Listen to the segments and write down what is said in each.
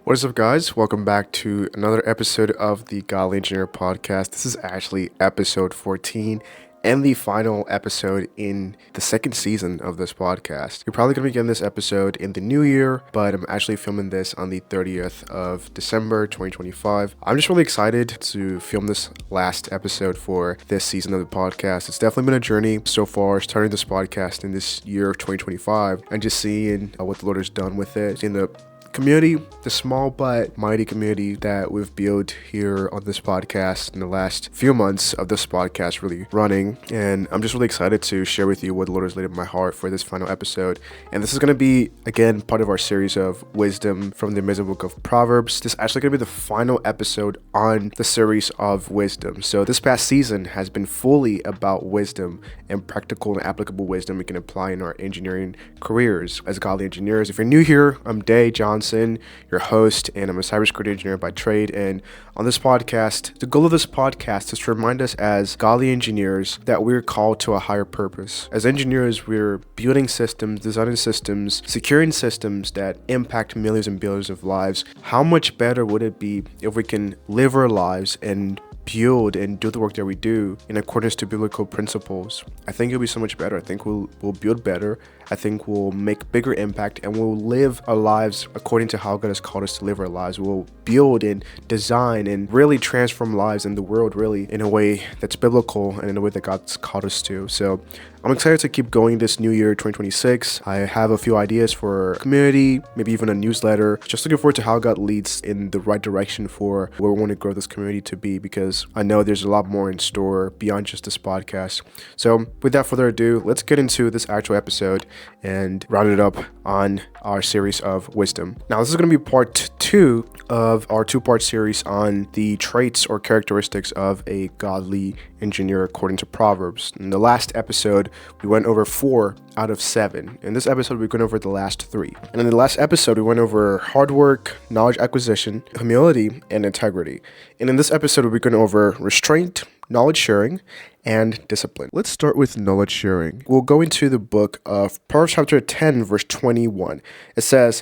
What is up, guys? Welcome back to another episode of the Godly Engineer podcast. This is actually episode 14 and the final episode in the second season of this podcast. You're probably going to be getting this episode in the new year, but I'm actually filming this on the 30th of December 2025. I'm just really excited to film this last episode for this season of the podcast. It's definitely been a journey so far, starting this podcast in this year of 2025 and just seeing what the Lord has done with it in the community, the small but mighty community that we've built here on this podcast in the last few months of this podcast really running. And I'm just really excited to share with you what the Lord has laid in my heart for this final episode. And this is going to be, again, part of our series of wisdom from the amazing Book of Proverbs. This is actually going to be the final episode on the series of wisdom. So this past season has been fully about wisdom and practical and applicable wisdom we can apply in our engineering careers as godly engineers. If you're new here, I'm Day Johnson, your host, and I'm a cybersecurity engineer by trade. And on this podcast, the goal of this podcast is to remind us as godly engineers that we're called to a higher purpose. As engineers, we're building systems, designing systems, securing systems that impact millions and billions of lives. How much better would it be if we can live our lives and build and do the work that we do in accordance to biblical principles? I think it'll be so much better. I think we'll build better. I think we'll make bigger impact, and we'll live our lives according to how God has called us to live our lives. We'll build and design and really transform lives in the world really in a way that's biblical and in a way that God's called us to. So I'm excited to keep going this new year, 2026. I have a few ideas for a community, maybe even a newsletter. Just looking forward to how God leads in the right direction for where we want to grow this community to be, because I know there's a lot more in store beyond just this podcast. So without further ado, let's get into this actual episode and round it up on our series of wisdom. Now, this is going to be part 2 of our 2-part series on the traits or characteristics of a godly engineer according to Proverbs. In the last episode, we went over 4 out of 7. In this episode, we went over the last 3. And in the last episode, we went over hard work, knowledge acquisition, humility, and integrity. And in this episode, we're going over restraint, knowledge sharing, and discipline. Let's start with knowledge sharing. We'll go into the book of Proverbs chapter 10, verse 21. It says,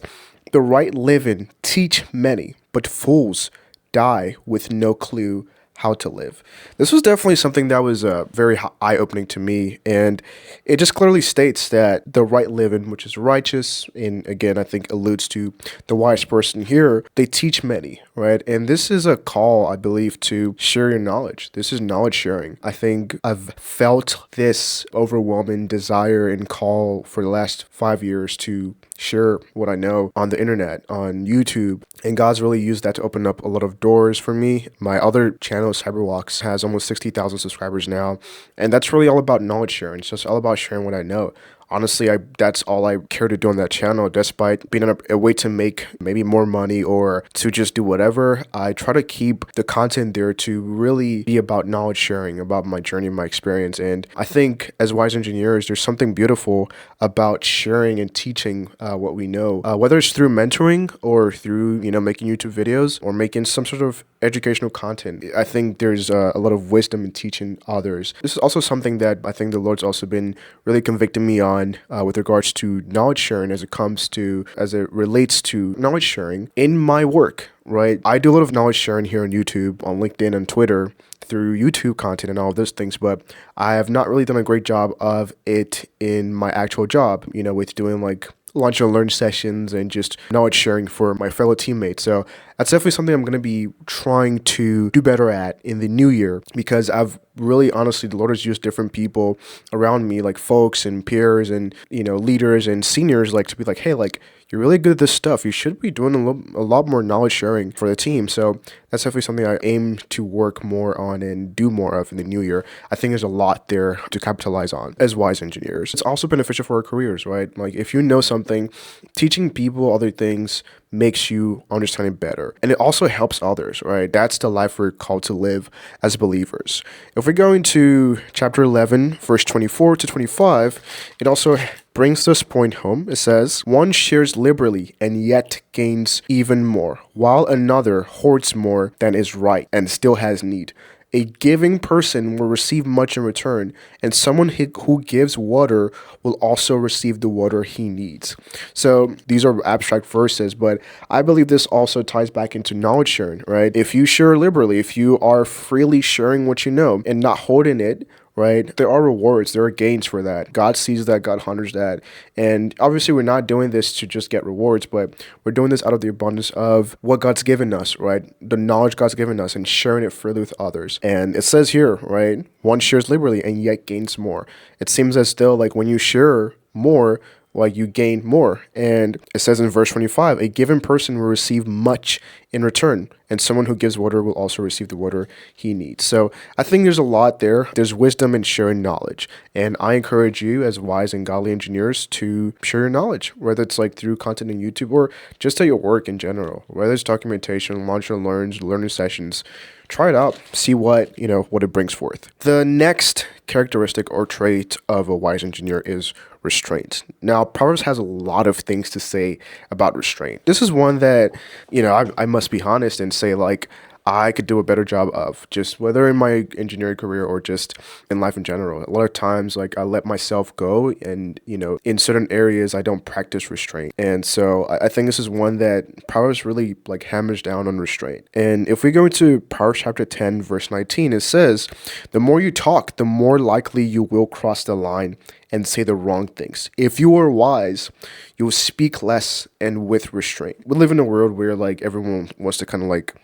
"The right living teach many, but fools die with no clue how to live." This was definitely something that was very eye-opening to me, and it just clearly states that the right living, which is righteous, and again I think alludes to the wise person here, they teach many, right? And this is a call, I believe, to share your knowledge. This is knowledge sharing. I think I've felt this overwhelming desire and call for the last 5 years to share what I know on the internet, on YouTube, and God's really used that to open up a lot of doors for me. My other channel, Cyberwalks, has almost 60,000 subscribers now, and that's really all about knowledge sharing. It's just all about sharing what I know. Honestly, that's all I care to do on that channel, despite being a way to make maybe more money or to just do whatever. I try to keep the content there to really be about knowledge sharing, about my journey, my experience. And I think as wise engineers, there's something beautiful about sharing and teaching what we know, whether it's through mentoring or through, making YouTube videos or making some sort of educational content. I think there's a lot of wisdom in teaching others. This is also something that I think the Lord's also been really convicting me on with regards to knowledge sharing as it relates to knowledge sharing in my work, right? I do a lot of knowledge sharing here on YouTube, on LinkedIn, and Twitter through YouTube content and all of those things, but I have not really done a great job of it in my actual job, with doing like launch and learn sessions and just knowledge sharing for my fellow teammates. So that's definitely something I'm going to be trying to do better at in the new year, because I've really, honestly, the Lord has used different people around me, like folks and peers and, leaders and seniors, like to be like, hey, like, you're really good at this stuff. You should be doing a lot more knowledge sharing for the team. So that's definitely something I aim to work more on and do more of in the new year. I think there's a lot there to capitalize on as wise engineers. It's also beneficial for our careers, right? Like if you know something, teaching people other things makes you understand it better. And it also helps others, right? That's the life we're called to live as believers. If we go into chapter 11, verse 24 to 25, it also brings this point home. It says, "One shares liberally and yet gains even more, while another hoards more than is right and still has need. A giving person will receive much in return, and someone who gives water will also receive the water he needs. So these are abstract verses, but I believe this also ties back into knowledge sharing, right? If you share liberally, if you are freely sharing what you know and not holding it, right? There are rewards, there are gains for that. God sees that, God honors that. And obviously, we're not doing this to just get rewards, but we're doing this out of the abundance of what God's given us, right? The knowledge God's given us and sharing it freely with others. And it says here, right? One shares liberally and yet gains more. It seems as though, like, when you share more, like, you gain more. And it says in verse 25, a given person will receive much in return, and someone who gives water will also receive the water he needs. So I think there's a lot there. There's wisdom in sharing knowledge. And I encourage you as wise and godly engineers to share your knowledge, whether it's like through content on YouTube or just at your work in general, whether it's documentation, launch and learns, learning sessions. Try it out, see what it brings forth. The next characteristic or trait of a wise engineer is restraint. Now, Proverbs has a lot of things to say about restraint. This is one that, I must be honest and say, like, I could do a better job of, just whether in my engineering career or just in life in general. A lot of times, like, I let myself go, and in certain areas I don't practice restraint. And so I think this is one that Proverbs really like hammers down on restraint. And if we go into Proverbs chapter 10 verse 19, it says, the more you talk, the more likely you will cross the line and say the wrong things. If you are wise, you will speak less and with restraint. We live in a world where, like, everyone wants to kind of like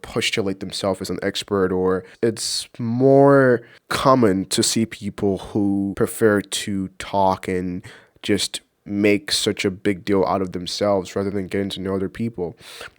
postulate themselves as an expert, or it's more common to see people who prefer to talk and just make such a big deal out of themselves rather than getting to know other people,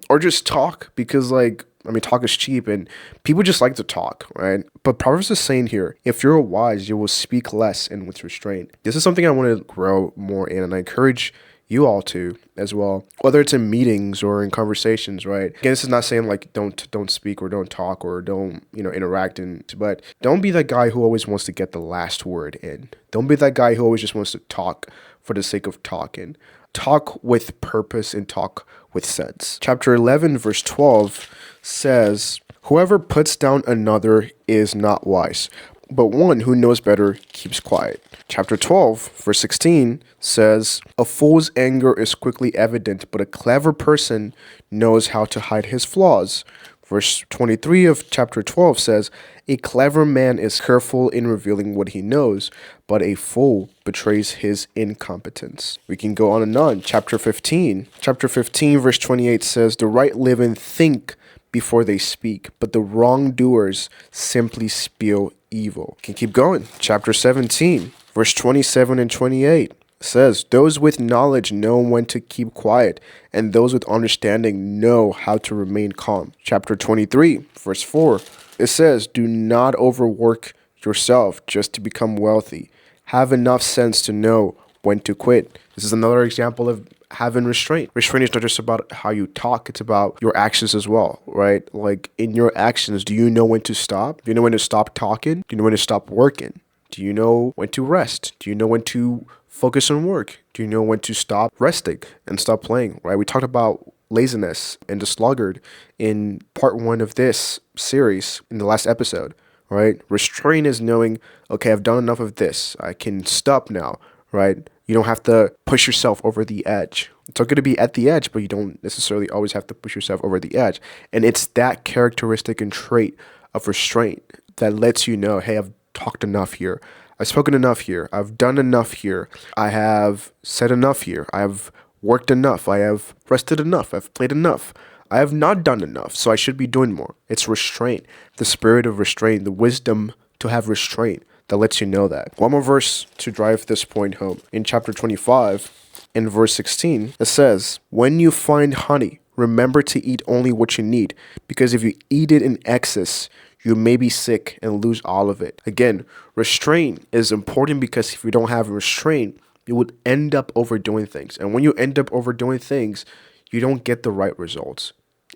or just talk because, like, talk is cheap and people just like to talk, right? But Proverbs is saying here, if you're wise, you will speak less and with restraint. This is something I want to grow more in, and I encourage you all to as well, whether it's in meetings or in conversations, right? Again, this is not saying like don't speak or don't talk or don't interact, but don't be that guy who always wants to get the last word in. Don't be that guy who always just wants to talk for the sake of talking. Talk with purpose and talk with sense. Chapter 11 verse 12 says, whoever puts down another is not wise, but one who knows better keeps quiet. Chapter 12, verse 16 says, a fool's anger is quickly evident, but a clever person knows how to hide his flaws. Verse 23 of chapter 12 says, a clever man is careful in revealing what he knows, but a fool betrays his incompetence. We can go on and on. Chapter 15, verse 28 says, the right live and think before they speak, but the wrongdoers simply spew evil. Can keep going. Chapter 17, verse 27 and 28 says, those with knowledge know when to keep quiet, and those with understanding know how to remain calm. Chapter 23, verse 4, it says, do not overwork yourself just to become wealthy. Have enough sense to know when to quit. This is another example of having restraint. Restraint is not just about how you talk, it's about your actions as well, right? Like, in your actions, do you know when to stop? Do you know when to stop talking? Do you know when to stop working? Do you know when to rest? Do you know when to focus on work? Do you know when to stop resting and stop playing, right? We talked about laziness and the sluggard in part 1 of this series in the last episode, right? Restraint is knowing, okay, I've done enough of this. I can stop now, right? You don't have to push yourself over the edge. It's okay to be at the edge, but you don't necessarily always have to push yourself over the edge. And it's that characteristic and trait of restraint that lets you know, hey, I've talked enough here. I've spoken enough here. I've done enough here. I have said enough here. I've worked enough. I have rested enough. I've played enough. I have not done enough, so I should be doing more. It's restraint, the spirit of restraint, the wisdom to have restraint that lets you know that. One more verse to drive this point home. In chapter 25, in verse 16, it says, when you find honey, remember to eat only what you need, because if you eat it in excess, you may be sick and lose all of it. Again, restraint is important because if you don't have restraint, you would end up overdoing things. And when you end up overdoing things, you don't get the right results.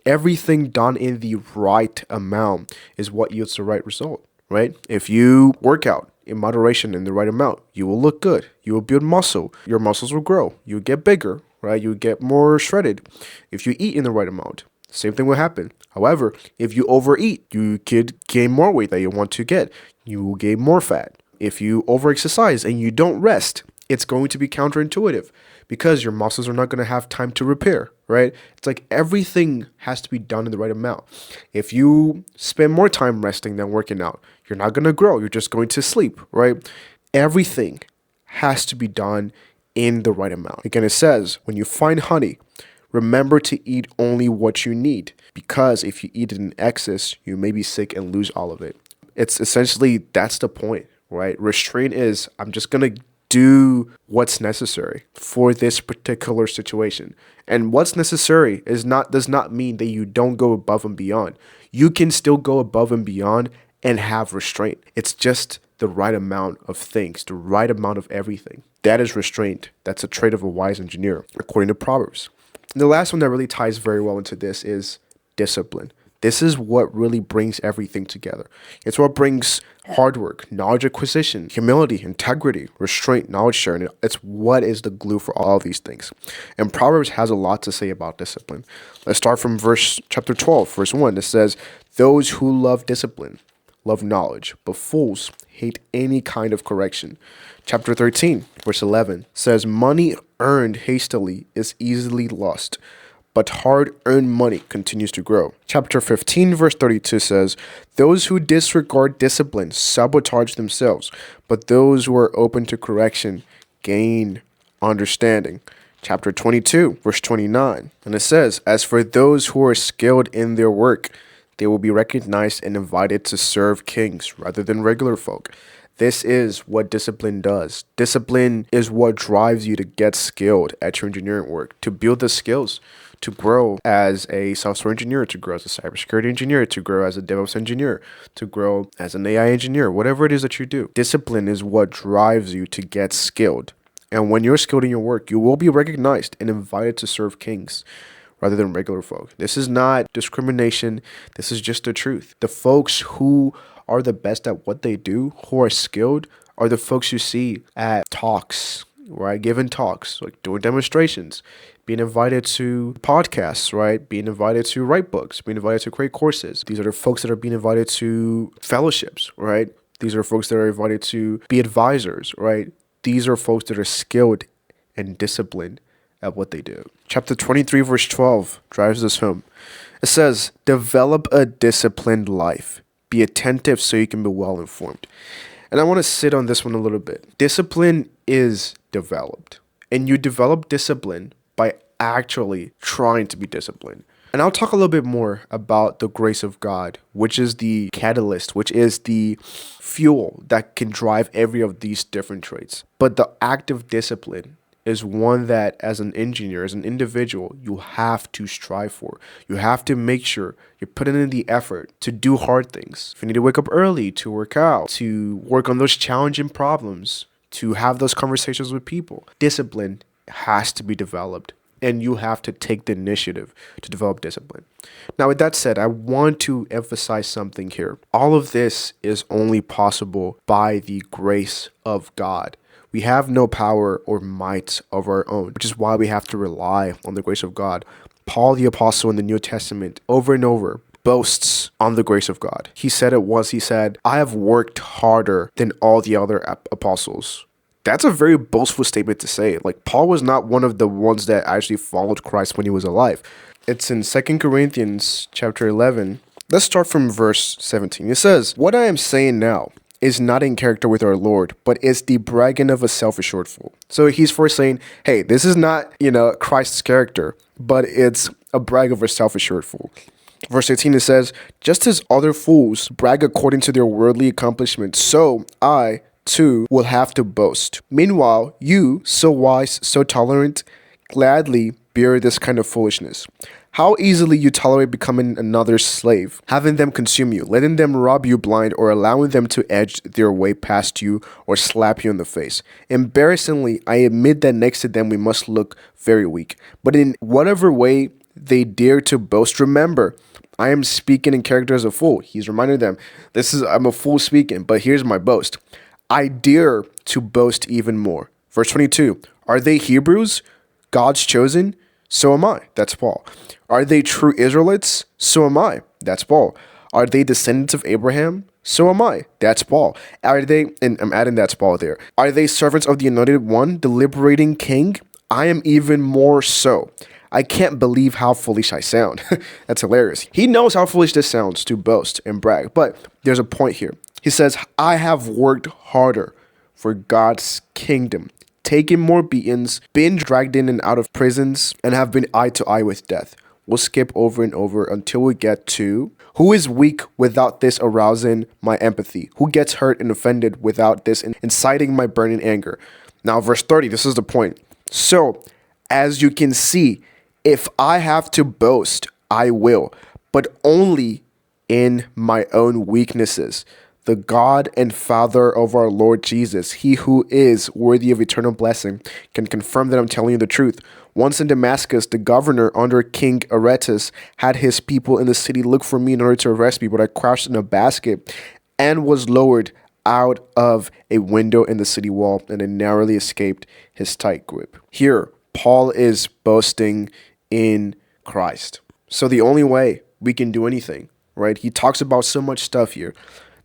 Everything done in the right amount is what yields the right result, right? If you work out in moderation in the right amount, you will look good. You will build muscle. Your muscles will grow. You get bigger, right? You get more shredded if you eat in the right amount. same thing will happen. However, if you overeat, you could gain more weight that you want to get. You will gain more fat. If you overexercise and you don't rest, it's going to be counterintuitive because your muscles are not going to have time to repair, right? It's like everything has to be done in the right amount. If you spend more time resting than working out, you're not going to grow. You're just going to sleep, right? Everything has to be done in the right amount. Again, it says, when you find honey, remember to eat only what you need, because if you eat it in excess, you may be sick and lose all of it. It's essentially, that's the point, right? Restraint is, I'm just going to do what's necessary for this particular situation. And what's necessary does not mean that you don't go above and beyond. You can still go above and beyond and have restraint. It's just the right amount of things, the right amount of everything. That is restraint. That's a trait of a wise engineer, according to Proverbs. And the last one that really ties very well into this is discipline. This is what really brings everything together. It's what brings hard work, knowledge acquisition, humility, integrity, restraint, knowledge sharing. It's what is the glue for all these things. And Proverbs has a lot to say about discipline. Let's start from chapter 12, verse 1. It says, those who love discipline love knowledge, but fools hate any kind of correction. Chapter 13, verse 11 says, money earned hastily is easily lost, but hard-earned money continues to grow. Chapter 15, verse 32 says, those who disregard discipline sabotage themselves, but those who are open to correction gain understanding. Chapter 22, verse 29, and it says, as for those who are skilled in their work, they will be recognized and invited to serve kings rather than regular folk. This is what discipline does. Discipline is what drives you to get skilled at your engineering work, to build the skills, to grow as a software engineer, to grow as a cybersecurity engineer, to grow as a DevOps engineer, to grow as an AI engineer, whatever it is that you do. Discipline is what drives you to get skilled. And when you're skilled in your work, you will be recognized and invited to serve kings rather than regular folk. This is not discrimination. This is just the truth. The folks who are the best at what they do, who are skilled, are the folks you see at talks, right? Giving talks, like doing demonstrations, being invited to podcasts, right? Being invited to write books, being invited to create courses. These are the folks that are being invited to fellowships, right? These are folks that are invited to be advisors, right? These are folks that are skilled and disciplined at what they do. Chapter 23, verse 12 drives this home. It says, develop a disciplined life. Be attentive so you can be well informed. And I want to sit on this one a little bit. Discipline is developed. And you develop discipline by actually trying to be disciplined. And I'll talk a little bit more about the grace of God, which is the catalyst, which is the fuel that can drive every of these different traits. But the active discipline is one that, as an engineer, as an individual, you have to strive for. You have to make sure you're putting in the effort to do hard things. If you need to wake up early, to work out, to work on those challenging problems, to have those conversations with people, discipline has to be developed. And you have to take the initiative to develop discipline. Now, with that said, I want to emphasize something here. All of this is only possible by the grace of God. We have no power or might of our own, which is why we have to rely on the grace of God. Paul the Apostle in the New Testament over and over boasts on the grace of God. He said it once, he said, I have worked harder than all the other apostles. That's a very boastful statement to say. Like, Paul was not one of the ones that actually followed Christ when he was alive. It's in 2 Corinthians chapter 11. Let's start from verse 17. It says, what I am saying now is not in character with our Lord, but is the bragging of a self-assured fool. So he's first saying, hey, this is not, Christ's character, but it's a brag of a self-assured fool. Verse 18, it says, just as other fools brag according to their worldly accomplishments, so I, too, will have to boast. Meanwhile, you, so wise, so tolerant, gladly bear this kind of foolishness. How easily you tolerate becoming another's slave, having them consume you, letting them rob you blind, or allowing them to edge their way past you or slap you in the face. Embarrassingly, I admit that next to them we must look very weak. But in whatever way they dare to boast, remember, I am speaking in character as a fool. He's reminding them, I'm a fool speaking, but here's my boast. I dare to boast even more. Verse 22, are they Hebrews, God's chosen? So am I. That's Paul. Are they true Israelites? So am I. That's Paul. Are they descendants of Abraham? So am I. That's Paul. Are they, and I'm adding that's Paul there. Are they servants of the Anointed One, the liberating King? I am even more so. I can't believe how foolish I sound. That's hilarious. He knows how foolish this sounds to boast and brag, but there's a point here. He says, I have worked harder for God's kingdom, taken more beatings, been dragged in and out of prisons, and have been eye to eye with death. We'll skip over and over until we get to who is weak without this arousing my empathy? Who gets hurt and offended without this inciting my burning anger? Now, verse 30, this is the point. So, as you can see, if I have to boast, I will, but only in my own weaknesses. The God and Father of our Lord Jesus, he who is worthy of eternal blessing, can confirm that I'm telling you the truth. Once in Damascus, the governor under King Aretas had his people in the city look for me in order to arrest me, but I crouched in a basket and was lowered out of a window in the city wall, and I narrowly escaped his tight grip. Here, Paul is boasting in Christ. So the only way we can do anything, right? He talks about so much stuff here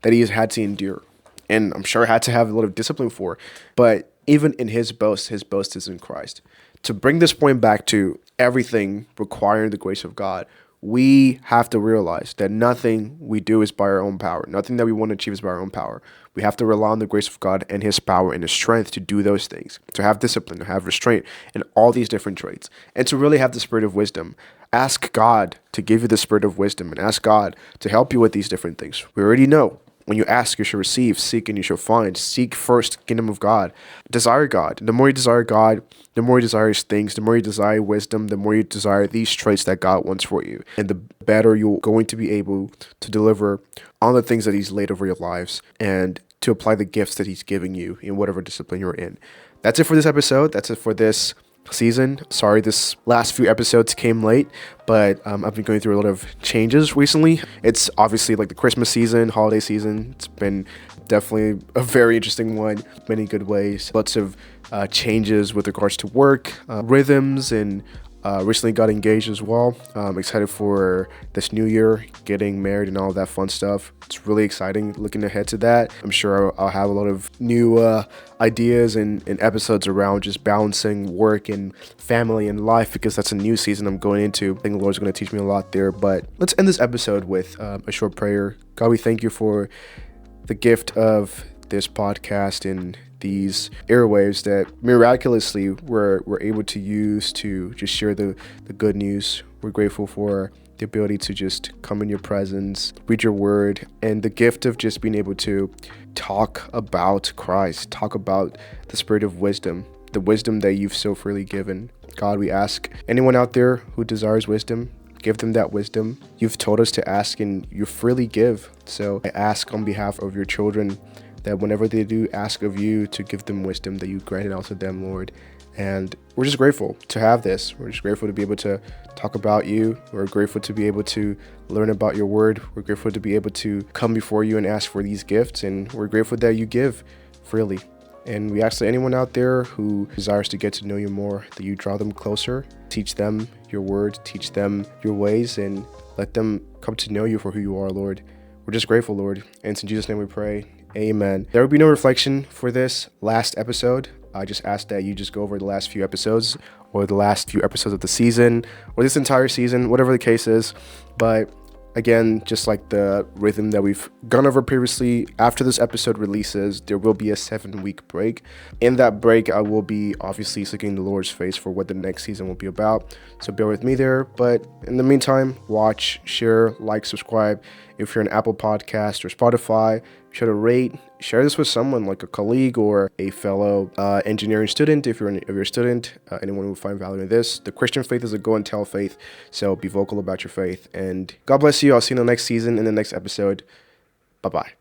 that he has had to endure, and I'm sure had to have a lot of discipline for. But even in his boast is in Christ. To bring this point back to everything requiring the grace of God, we have to realize that nothing we do is by our own power. Nothing that we want to achieve is by our own power. We have to rely on the grace of God and his power and his strength to do those things, to have discipline, to have restraint, and all these different traits, and to really have the spirit of wisdom. Ask God to give you the spirit of wisdom and ask God to help you with these different things. We already know. When you ask, you shall receive. Seek, and you shall find. Seek first the kingdom of God. Desire God. The more you desire God, the more you desire his things. The more you desire wisdom, the more you desire these traits that God wants for you. And the better you're going to be able to deliver on the things that he's laid over your lives and to apply the gifts that he's giving you in whatever discipline you're in. That's it for this episode. That's it for this season. Sorry this last few episodes came late, but I've been going through a lot of changes recently. It's obviously like the Christmas season, holiday season. It's been definitely a very interesting one, many good ways. Lots of changes with regards to work, rhythms, and recently got engaged as well. I'm excited for this new year, getting married and all of that fun stuff. It's really exciting looking ahead to that. I'm sure I'll have a lot of new ideas and episodes around just balancing work and family and life, because that's a new season I'm going into. I think the Lord's going to teach me a lot there. But let's end this episode with a short prayer. God, we thank you for the gift of this podcast and these airwaves that miraculously we're able to use to just share the good news. We're grateful for the ability to just come in your presence, read your word, and the gift of just being able to talk about Christ, talk about the spirit of wisdom, the wisdom that you've so freely given. God, we ask anyone out there who desires wisdom, give them that wisdom. You've told us to ask and you freely give. So I ask on behalf of your children that whenever they do ask of you to give them wisdom, that you grant it out to them, Lord. And we're just grateful to have this. We're just grateful to be able to talk about you. We're grateful to be able to learn about your word. We're grateful to be able to come before you and ask for these gifts. And we're grateful that you give freely. And we ask that anyone out there who desires to get to know you more, that you draw them closer, teach them your word, teach them your ways, and let them come to know you for who you are, Lord. We're just grateful, Lord. And it's in Jesus' name we pray. Amen. There will be no reflection for this last episode. I just ask that you just go over the last few episodes or the last few episodes of the season or this entire season, whatever the case is. But again, just like the rhythm that we've gone over previously, after this episode releases, there will be a 7-week break. In that break, I will be obviously seeking the Lord's face for what the next season will be about. So bear with me there. But in the meantime, watch, share, like, subscribe. If you're an Apple Podcast or Spotify, be sure to rate. Share this with someone like a colleague or a fellow engineering student. If you're a student, anyone who will find value in this. The Christian faith is a go and tell faith. So be vocal about your faith. And God bless you. I'll see you in the next season, in the next episode. Bye-bye.